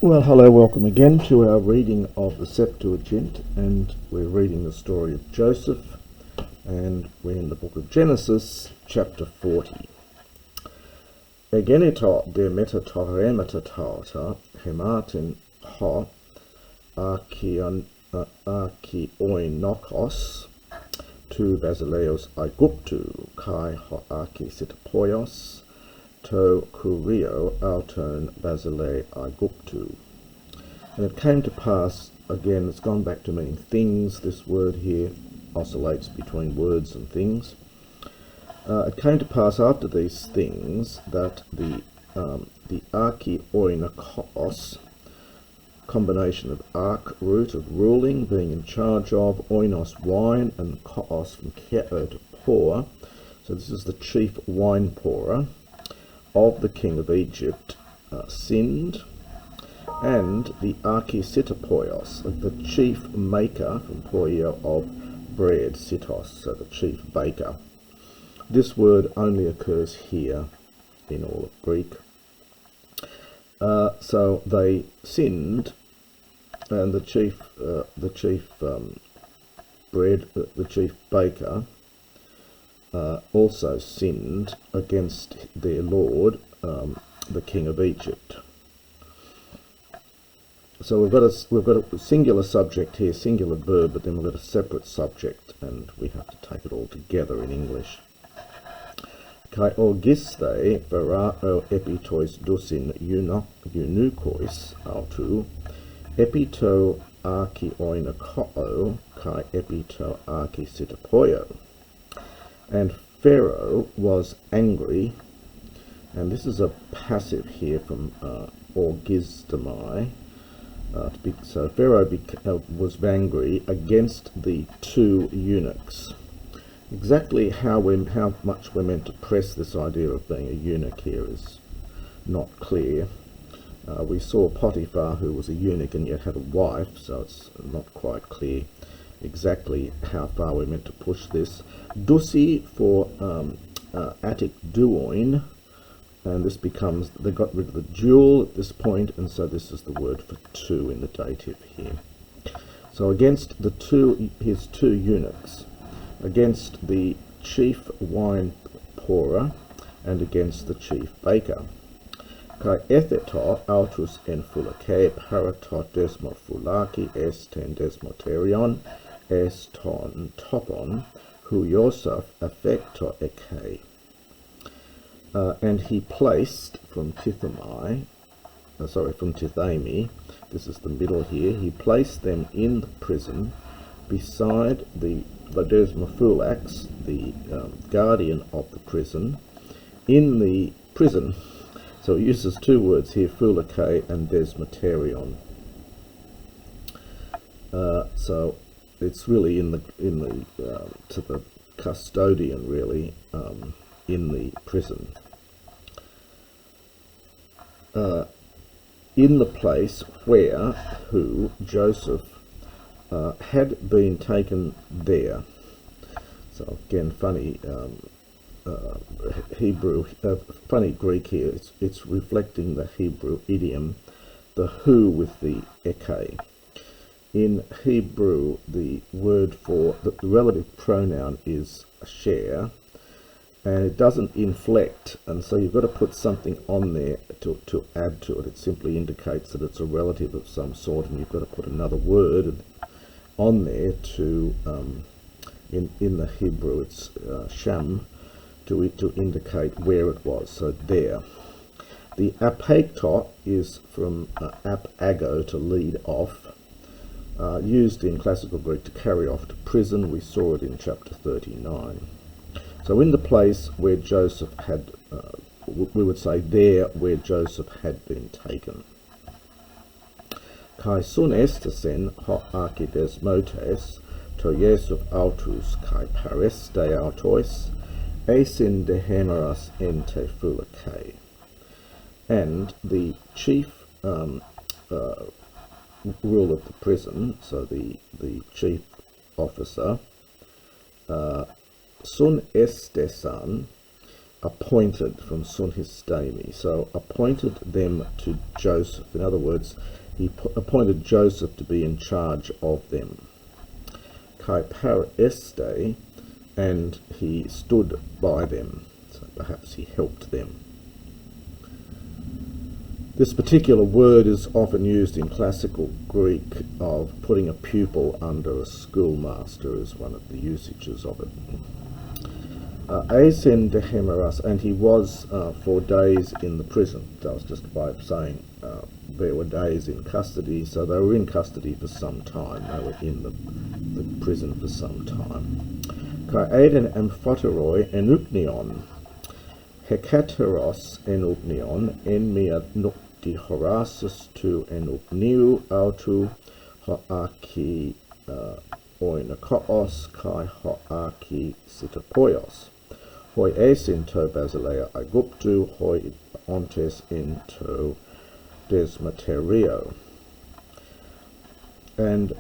Well, hello, welcome again to our reading of the Septuagint, and we're reading the story of Joseph, and we're in the book of Genesis, chapter 40. Egenito de metatorremetatata hematin ha archioinokos tu basileos Aiguptu kai ho archisitopoios to kurio auton basile Aiguptu. And it came to pass, again, it's gone back to meaning things. This word here oscillates between words and things. It came to pass after these things that the archioinokos, combination of arch, root of ruling, being in charge of, oinos, wine, and koos from keo to pour. So this is the chief wine pourer of the king of Egypt, sinned, and the archisitopoios, the chief maker from poio of bread, sitos, so the chief baker. This word only occurs here in all of Greek. So they sinned, and the chief baker also sinned against their lord, the king of Egypt. So we've got a singular subject here, singular verb, but then we've got a separate subject, and we have to take it all together in English. Kai orgiste verao epitois dusin eunukois autu epito archioinokoo kai epito archisitopoio. And Pharaoh was angry, and this is a passive here from orgistomai. So Pharaoh was angry against the two eunuchs. Exactly how much we're meant to press this idea of being a eunuch here is not clear. We saw Potiphar, who was a eunuch and yet had a wife, so it's not quite clear exactly how far we're meant to push this. Dusi for Attic duoin, and this becomes, they got rid of the dual at this point, and so this is the word for two in the dative here. So against his two eunuchs, against the chief wine pourer, and against the chief baker. Kai etheto autus en fulake paratot desmorphulaki esten desmoterion eston topon hu Yosef affecto eke. And he placed from Tithami, this is the middle here, he placed them in the prison beside the desmophulax, the guardian of the prison, in the prison. So it uses two words here, fulake and desmoterion. So it's really to the custodian, really, in the prison. In the place who Joseph had been taken there. So again, funny funny Greek here. It's reflecting the Hebrew idiom, the who with the eke. In Hebrew, the word for the relative pronoun is asher, and it doesn't inflect, and so you've got to put something on there to add to it. It simply indicates that it's a relative of some sort, and you've got to put another word on there to in the Hebrew it's sham, to indicate where it was. So there. The apekto is from apago, to lead off, used in classical Greek to carry off to prison. We saw it in chapter 39. So in the place where Joseph had, we would say there where Joseph had been taken. Kai sun estesen ho archidesmotes to Yesuf autus kai pares de autois esin dehemeras ente fulake. And the chief rule of the prison, so the chief officer, sun estesan, appointed from sunhistemi. So appointed them to Joseph. In other words, he appointed Joseph to be in charge of them. Kai par este, and he stood by them. So perhaps he helped them. This particular word is often used in classical Greek of putting a pupil under a schoolmaster, is one of the usages of it. Asen dehemeras, and he was for days in the prison. That was just by saying there were days in custody, so they were in custody for some time. They were in the prison for some time. Kai aden amphoteroi enupnion, hekateros enupnion, en mia nukti horasus tu enupniu autu hoaki oinakoos kai hoaki sitapoios. Hoi esin to basileia aiguptu, hoi ontes into desmaterio. And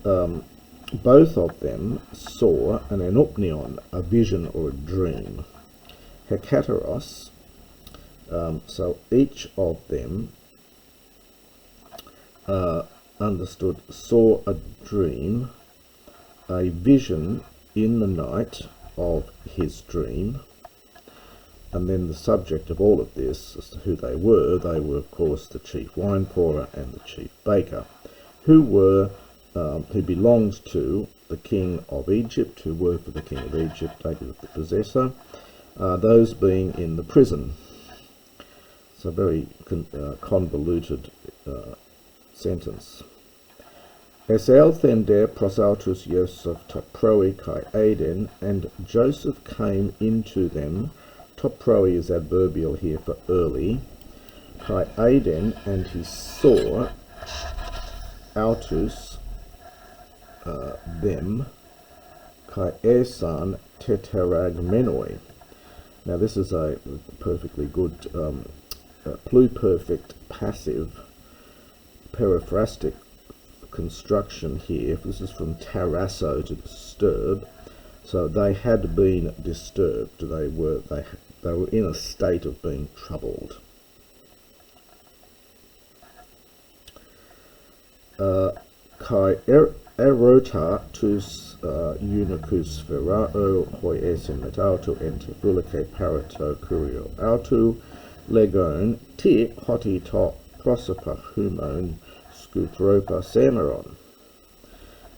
both of them saw an enupnion, a vision or a dream. Hekateros, so each of them understood, saw a dream, a vision in the night of his dream. And then the subject of all of this, as to who they were of course the chief wine pourer and the chief baker, who belonged to the king of Egypt, who were for the king of Egypt, David the possessor, those being in the prison. It's a very convoluted sentence. Esel thender prosautus Joseph toproi kai aden, and Joseph came into them. Toproi is adverbial here for early. Kai aden, and he saw autus them, kai esan teteragmenoi. Now this is a perfectly good pluperfect passive periphrastic construction here. This is from tarasso, to disturb. So they had been disturbed. They were in a state of being troubled. Kai erota tus unicus verao hoi esin metautu entefulike parato curio autu legon ti hoti to prosopa humon scutropa semeron.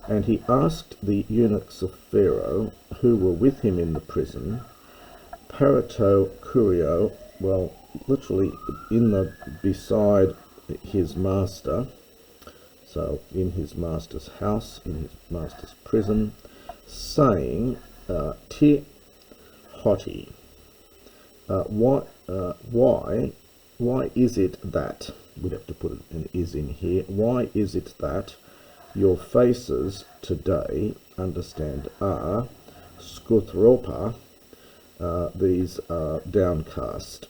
And he asked the eunuchs of Pharaoh, who were with him in the prison, parato curio, well, literally beside his master, so in his master's house, in his master's prison, saying, ti hoti, why is it that, we'd have to put an is in here, why is it that your faces today, understand, are skuthropa, these are downcast.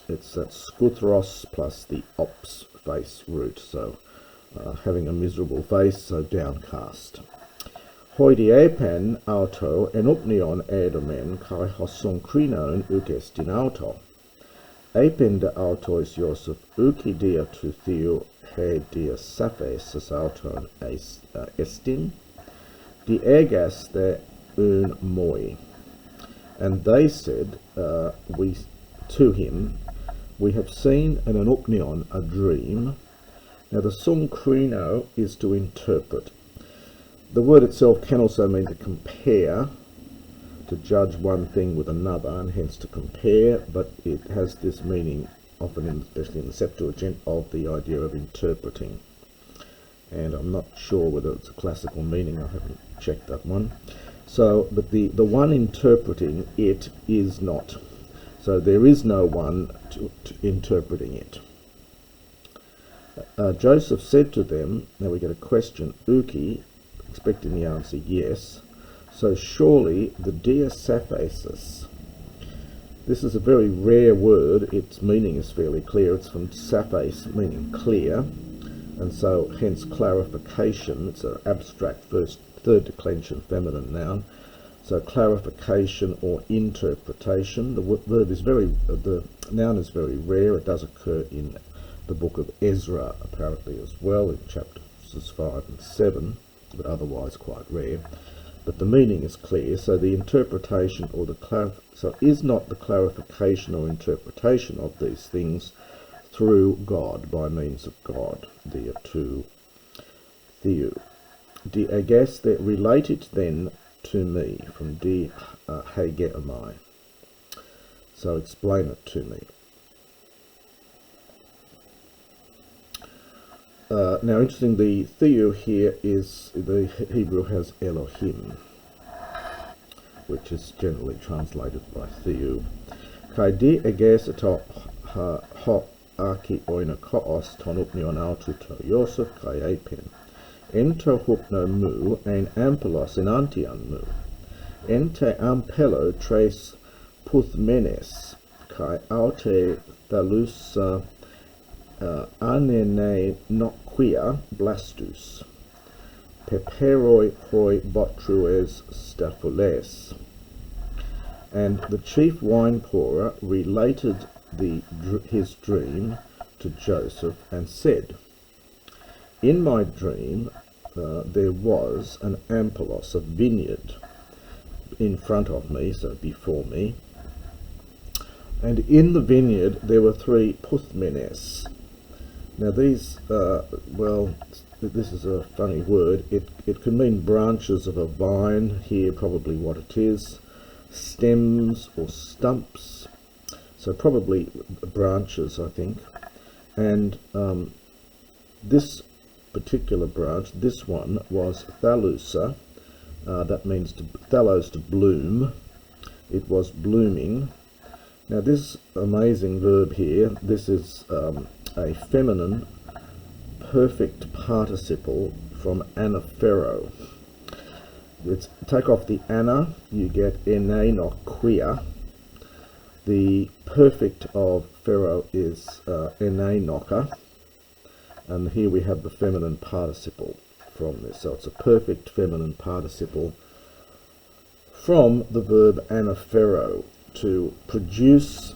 It's that skuthros plus the ops face root, so having a miserable face, so downcast. Hoidiepen auto enupnion edomen kai hosonkrinon ugestin auto. Epen de autois Joseph uki dia tu theo he dia saphes auton estin, di egas de un moi. And they said to him, we have seen an enupnion, a dream. Now the sunkrino is to interpret. The word itself can also mean to compare, to judge one thing with another, and hence to compare, but it has this meaning often, especially in the Septuagint, of the idea of interpreting. And I'm not sure whether it's a classical meaning, I haven't checked that one. So, but the one interpreting it is not. So there is no one to interpreting it. Joseph said to them, now we get a question, uki, expecting the answer yes, so surely the diasaphasis, this is a very rare word, its meaning is fairly clear, it's from saphas, meaning clear, and so hence clarification, it's an abstract third declension feminine noun, So clarification or interpretation. The noun is very rare. It does occur in the book of Ezra apparently as well, in chapters 5 and 7, but otherwise quite rare. But the meaning is clear. So the interpretation or so is not the clarification or interpretation of these things through God, by means of God, dia tu theou. Di ages, that related then to me, from di hageomai. So explain it to me. Now interesting, the theou here is, the Hebrew has Elohim, which is generally translated by theou. Kai di ages ato ho aki oina koos ton upnion autu to Yosef kai apen. Ento hupno mu ein ampelos in antian mu. Ente ampelo tres puthmenes kai aute thalusa anene noquia blastus. Peperoi hoi botrues staphules. And the chief wine pourer related his dream to Joseph and said, in my dream there was an ampelos, a vineyard, in front of me, so before me, and in the vineyard there were 3 puthmenes. Now these, well, this is a funny word. It can mean branches of a vine, here probably what it is, stems or stumps, so probably branches, I think. And this particular branch, this one, was thalusa. That means thalos, to bloom. It was blooming. Now this amazing verb here, this is a feminine perfect participle from anaphero. Let's take off the ana, you get ene noquia. The perfect of pharaoh is ene noka, and here we have the feminine participle from this. So it's a perfect feminine participle from the verb anaphero, to produce,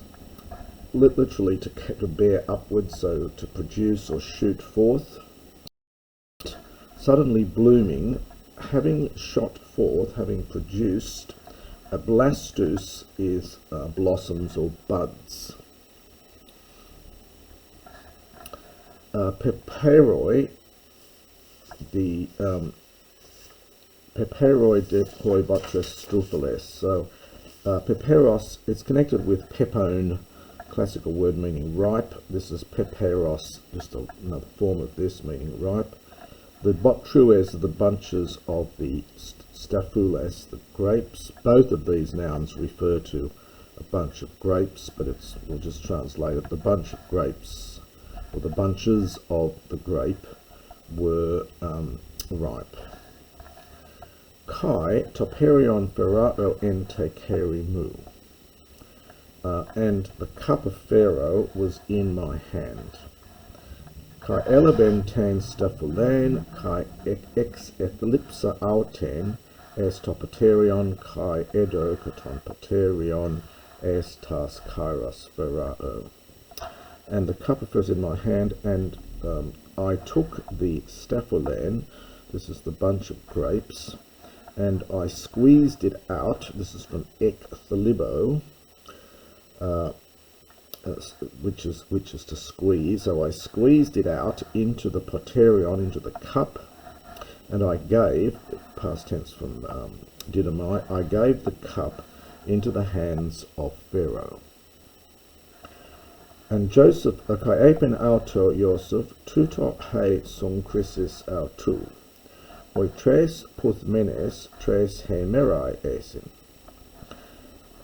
literally to bear upwards, so to produce or shoot forth. Suddenly blooming, having shot forth, having produced. A blastus is blossoms or buds. Peperoi, the peperoi de hoi botres struphiles. So peperos, it's connected with pepone, classical word meaning ripe. This is peperos, just another form of this, meaning ripe. The botrues are the bunches of the staphules, the grapes. Both of these nouns refer to a bunch of grapes, but we'll just translate it. The bunch of grapes, or the bunches of the grape, were ripe. Kai toperion ferrao en tekerimu. And the cup of Pharaoh was in my hand. Kai eleben ten staphulen, kai ex eclipsa auten, es topaterion, kai edo katon paterion, es tas kairos Pharaoh. And the cup of Pharaoh was in my hand, and I took the staphulen, this is the bunch of grapes, and I squeezed it out. This is from ek thalibo, which is to squeeze. So I squeezed it out into the poterion, into the cup, and I gave, past tense from didamai, I gave the cup into the hands of Pharaoh. And Joseph, kai epen auto Joseph, tuto he songchrisis autu, oi tres puthmenes, tres hemerai esin.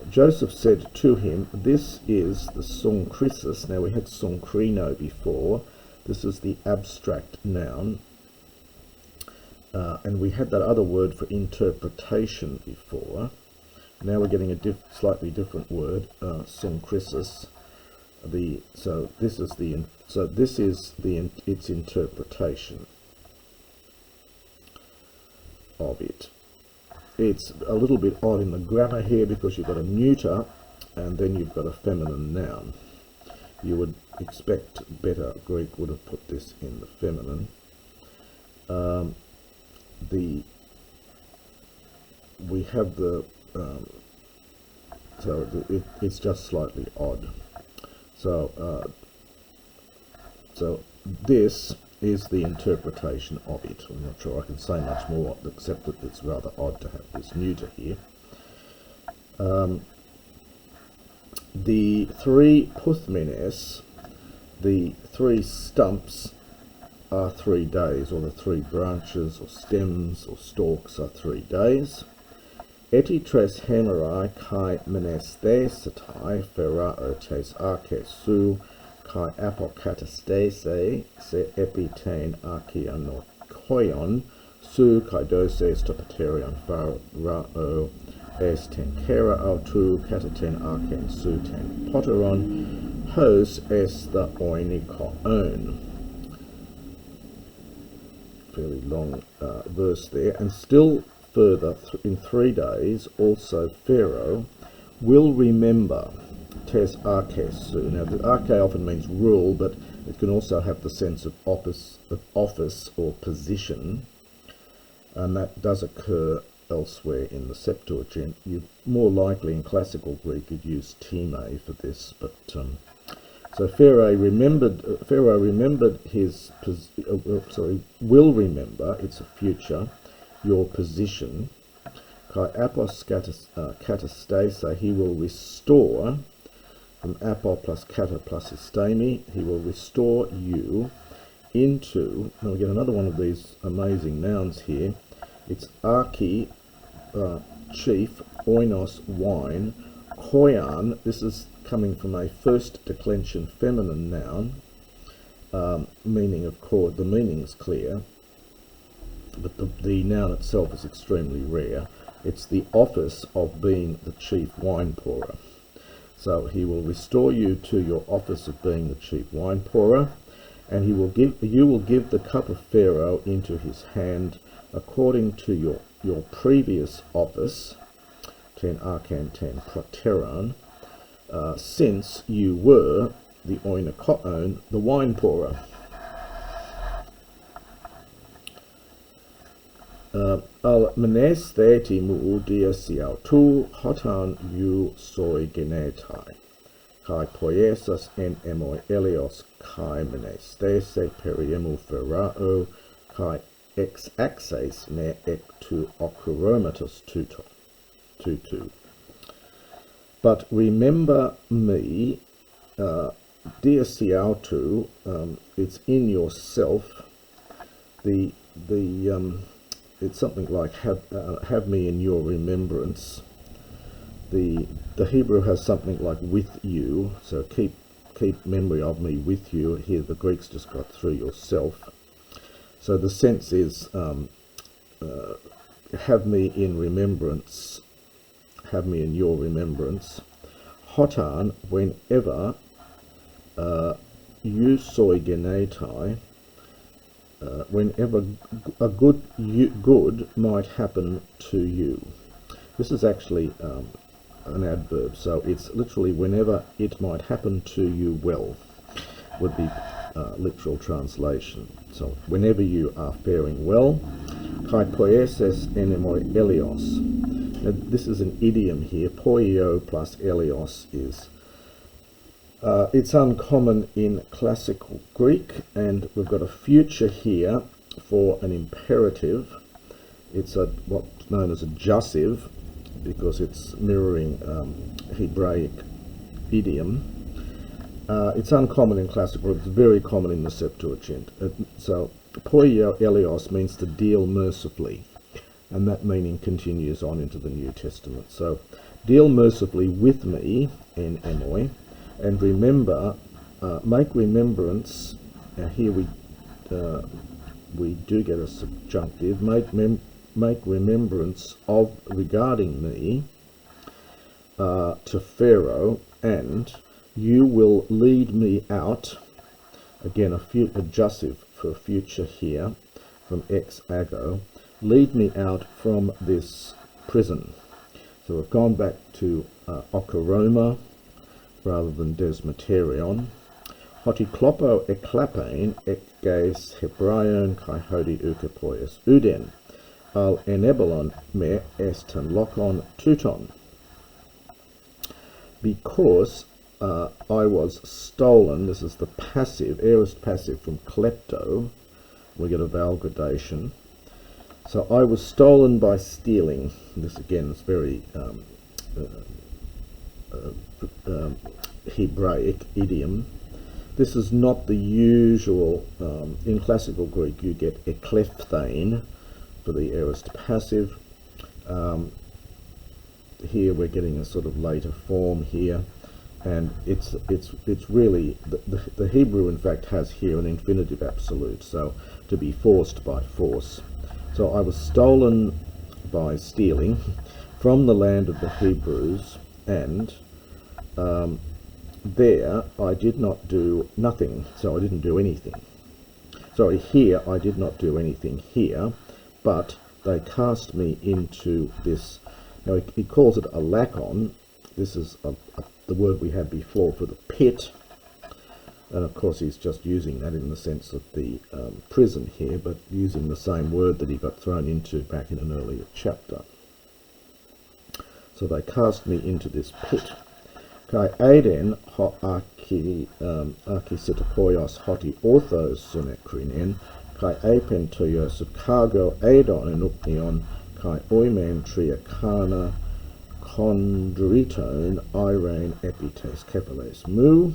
Joseph said to him, this is the songchrisis. Now we had songkrino before. This is the abstract noun. And we had that other word for interpretation before. Now we're getting a slightly different word, songchrisis. This is its interpretation of it. it's a little bit odd in the grammar here because you've got a neuter and then you've got a feminine noun. You would expect better Greek would have put this in the feminine. We have the it's just slightly odd. So this is the interpretation of it. I'm not sure I can say much more except that it's rather odd to have this neuter here. The three puthmines, the three stumps, are 3 days, or the 3 branches or stems or stalks are 3 days. Eti tres hemerai kai menestesetai ferao tes archesu kai apokatastese se epitein archeanokoion su kai doses topaterion farao es ten kera autu kataten archen su ten poteron hos es the oinikoon. Fairly long verse there. And still further, in 3 days, also Pharaoh will remember tes archesu. Now, the arche often means rule, but it can also have the sense of office or position, and that does occur elsewhere in the Septuagint. You more likely in classical Greek you'd use time for this, but so Pharaoh remembered his will remember, it's a future, your position. Kai apos katastase, he will restore, from apo plus kata plus istemi, he will restore you into, now we get another one of these amazing nouns here. It's archi, chief, oinos, wine, koian, this is coming from a first declension feminine noun, meaning, of course, the meaning's clear, but the noun itself is extremely rare. It's the office of being the chief wine pourer. So he will restore you to your office of being the chief wine pourer, and you will give the cup of Pharaoh into his hand according to your previous office, ten arkan ten proteron, since you were the oinikoon, the wine pourer. Al menes theti mu dia siautu hotan you soi genetai, kai poiesas en emoi elios kai menes these periemu ferrao, kai ex axes me ectu ocuromatus tutu. But remember me, dia siautu, it's in yourself. It's something like have me in your remembrance. The Hebrew has something like with you, so keep memory of me with you. Here the Greek's just got through yourself. So the sense is have me in remembrance, have me in your remembrance. Hotan, whenever you soi genetai, whenever a good might happen to you. This is actually an adverb, so it's literally whenever it might happen to you well, would be literal translation. So whenever you are faring well, kai poieses enemoi elios. Now this is an idiom here. Poio plus elios is it's uncommon in classical Greek, and we've got a future here for an imperative. It's what's known as a jussive, because it's mirroring Hebraic idiom. It's uncommon in classical Greek, it's very common in the Septuagint. So poio elios means to deal mercifully, and that meaning continues on into the New Testament. So deal mercifully with me, en emoi, and remember, make remembrance. Now here we do get a subjunctive. Make remembrance of regarding me to Pharaoh, and you will lead me out. Again, a jussive for future here from ex ago. Lead me out from this prison. So we've gone back to okoroma rather than desmeterion. Hotiklopo eklapain ekges hebraion kai hodi ukepoios uden al enebelon me estan lokon tuton. Because I was stolen, this is the passive, aorist passive from klepto, we get a vowel gradation. So I was stolen by stealing. This again is very Hebraic idiom. This is not the usual, in classical Greek you get eklephthein for the aorist passive. Here we're getting a sort of later form here, and it's really, the Hebrew in fact has here an infinitive absolute, so to be forced by force. So I was stolen by stealing from the land of the Hebrews, and there I did not do nothing, so I didn't do anything. Sorry, here I did not do anything here, but they cast me into this. Now he calls it a lakon. This is the word we had before for the pit, and of course he's just using that in the sense of the prison here, but using the same word that he got thrown into back in an earlier chapter. So they cast me into this pit. Kai aiden ho archisitopoios hoti orthos sunekrinen, kai apen toios of cargo aidon and upnion, kai oimen triakana chondriton irene epites kephales mu.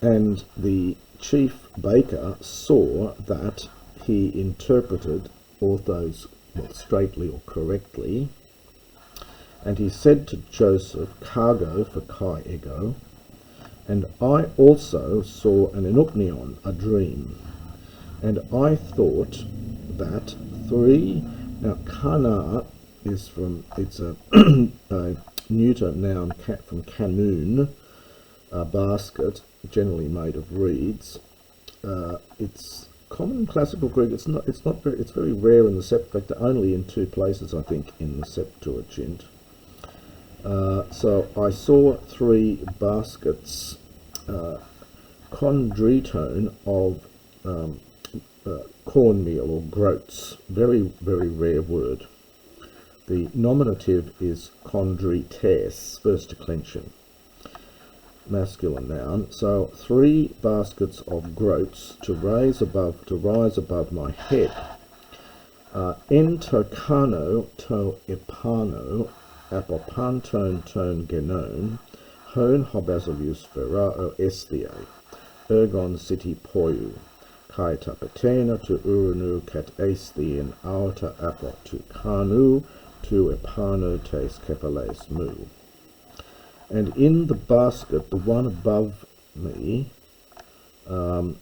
And the chief baker saw that he interpreted orthos straightly or correctly, and he said to Joseph, cargo for kai ego, and I also saw an enupnion, a dream, and I thought that three, now kana is from, it's a, a neuter noun from canoon, a basket generally made of reeds. It's common in classical Greek. It's very rare in the Septuagint, only in two places I think in the Septuagint. So I saw three baskets, chondriton of cornmeal or groats, very rare word. The nominative is chondrites, first declension, masculine noun. So three baskets of groats to rise above my head. Entokano to epano apopanton ton genon hon hobazilius ferrao esthie ergon city poiu kai tapetena to uranu kat esthien auta apo to kanu to epano tes kephales mu. And in the basket, the one above me, well,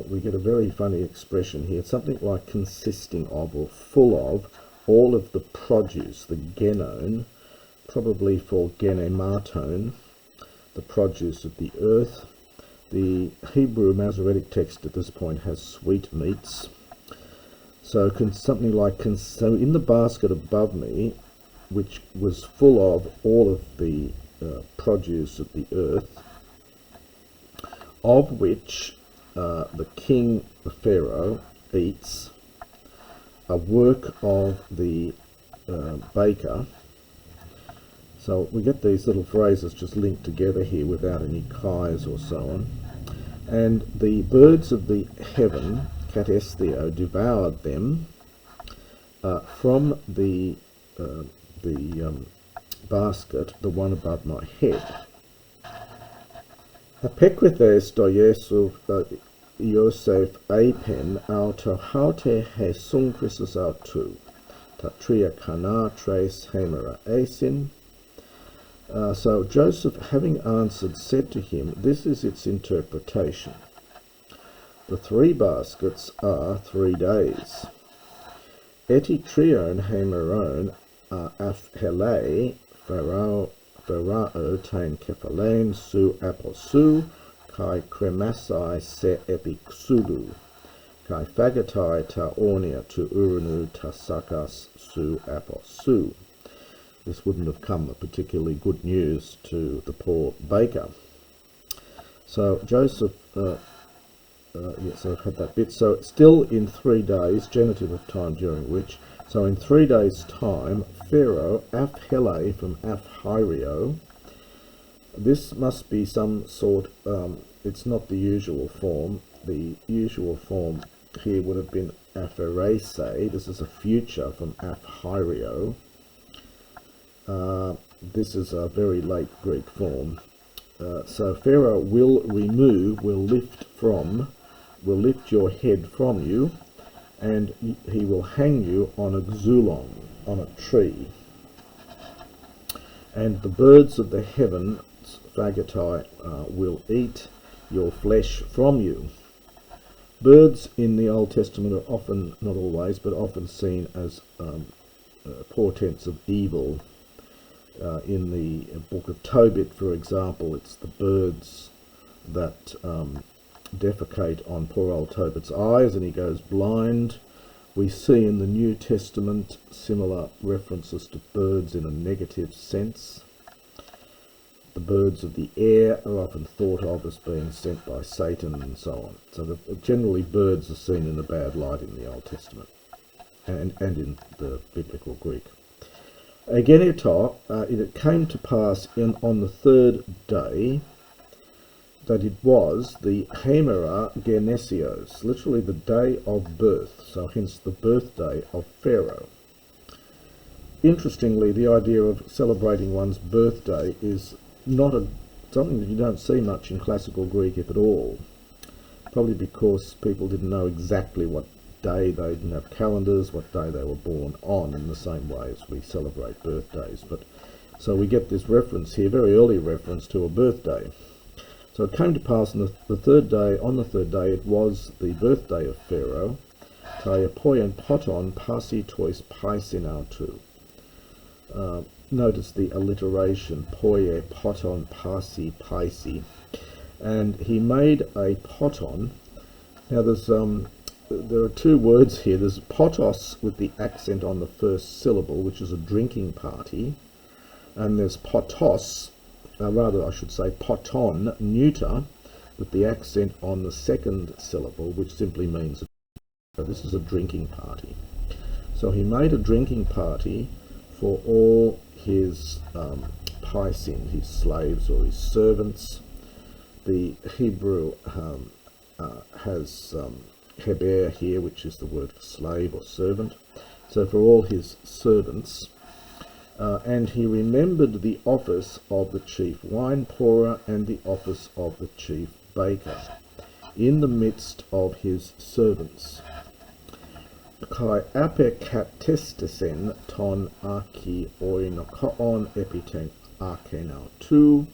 we get a very funny expression here. It's something like consisting of or full of all of the produce, the genon, probably for genematon, the produce of the earth. The Hebrew Masoretic text at this point has sweetmeats. So something like, so in the basket above me, which was full of all of the produce of the earth, of which the king, the Pharaoh, eats, a work of the baker. So we get these little phrases just linked together here without any kais or so on. And the birds of the heaven, katestheo, devoured them from the basket, the one above my head. Apekrithes do Yosef apen auto haute he sunkrisus autu, tatria kana tres hemera esin. So Joseph, having answered, said to him, this is its interpretation. The three baskets are 3 days. Eti trion hemeron afhele Pharaoh tain kephalein su aposu kai kremasai se epixulu kai phagatai ta ornia tu urinu ta sakas su apos su. This wouldn't have come a particularly good news to the poor baker. So Joseph, yes, I've had that bit. So still in 3 days, genitive of time during which, so in 3 days' time, Pharaoh, af hele from af hyrio, this must be some sort, it's not the usual form. The usual form here would have been apherese. This is a future from af hyrio. This is a very late Greek form. So Pharaoh will remove, will lift your head from you, and he will hang you on a xulon, on a tree. And the birds of the heaven, phagatai, will eat your flesh from you. Birds in the Old Testament are often, not always, but often seen as portents of evil. In the book of Tobit, for example, it's the birds that defecate on poor old Tobit's eyes and he goes blind. We see in the New Testament similar references to birds in a negative sense. The birds of the air are often thought of as being sent by Satan and so on. So generally birds are seen in a bad light in the Old Testament and in the biblical Greek. Egeneto, it came to pass on the 3rd day that it was the Hemera Genesios, literally the day of birth, so hence the birthday of Pharaoh. Interestingly, the idea of celebrating one's birthday is not something that you don't see much in classical Greek, if at all. Probably because people didn't know exactly what day, they didn't have calendars, what day they were born on, in the same way as we celebrate birthdays. But so we get this reference here, very early reference to a birthday. So it came to pass on the 3rd day, on the 3rd day, it was the birthday of Pharaoh. Poian poton pasi tois paisinautu. Notice the alliteration, poie poton pasi paisi. And he made a poton. Now there are 2 words here. There's potos with the accent on the first syllable, which is a drinking party, and there's potos, rather I should say poton, neuter, with the accent on the second syllable, which simply means this is a drinking party. So he made a drinking party for all his paisin, his slaves or his servants. The Hebrew has heber here, which is the word for slave or servant. So for all his servants. And he remembered the office of the chief wine pourer and the office of the chief baker in the midst of his servants. Kai apekatestesen ton aki oinokoon epiten akenau tu,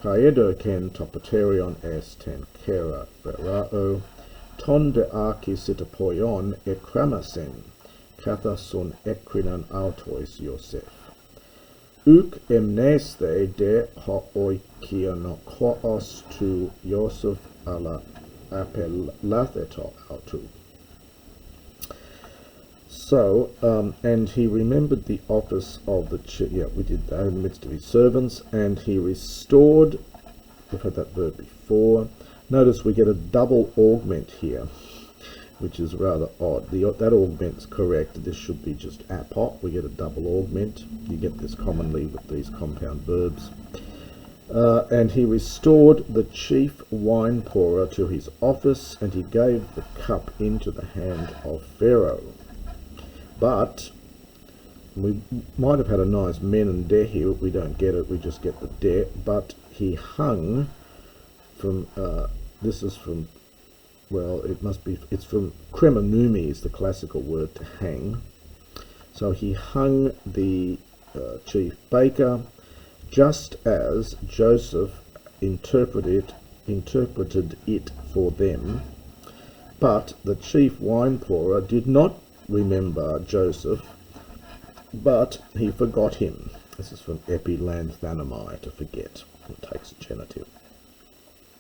kaedoken topoterion esten kera verao, ton de aki sitapoion ekramasen, kathasun ekrinan autois Yosef. Uk emneste de ho oikionokos tu Yosef ala apelatheto autu. So, and he remembered the office of the we did that, in the midst of his servants, and he restored, we've had that verb before. Notice we get a double augment here, which is rather odd. That augment's correct. This should be just apot. We get a double augment. You get this commonly with these compound verbs. And he restored the chief wine pourer to his office, and he gave the cup into the hand of Pharaoh. But we might have had a nice men and de here, but we don't get it. We just get the de. But he hung from, this is from, well, it must be, it's from kremanumi is the classical word to hang. So he hung the chief baker, just as Joseph interpreted it for them. But the chief wine pourer did not remember Joseph, but he forgot him. This is from epilanthanamai, to forget. It takes a genitive.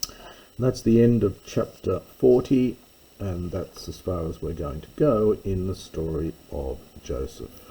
And that's the end of chapter 40. And that's as far as we're going to go in the story of Joseph.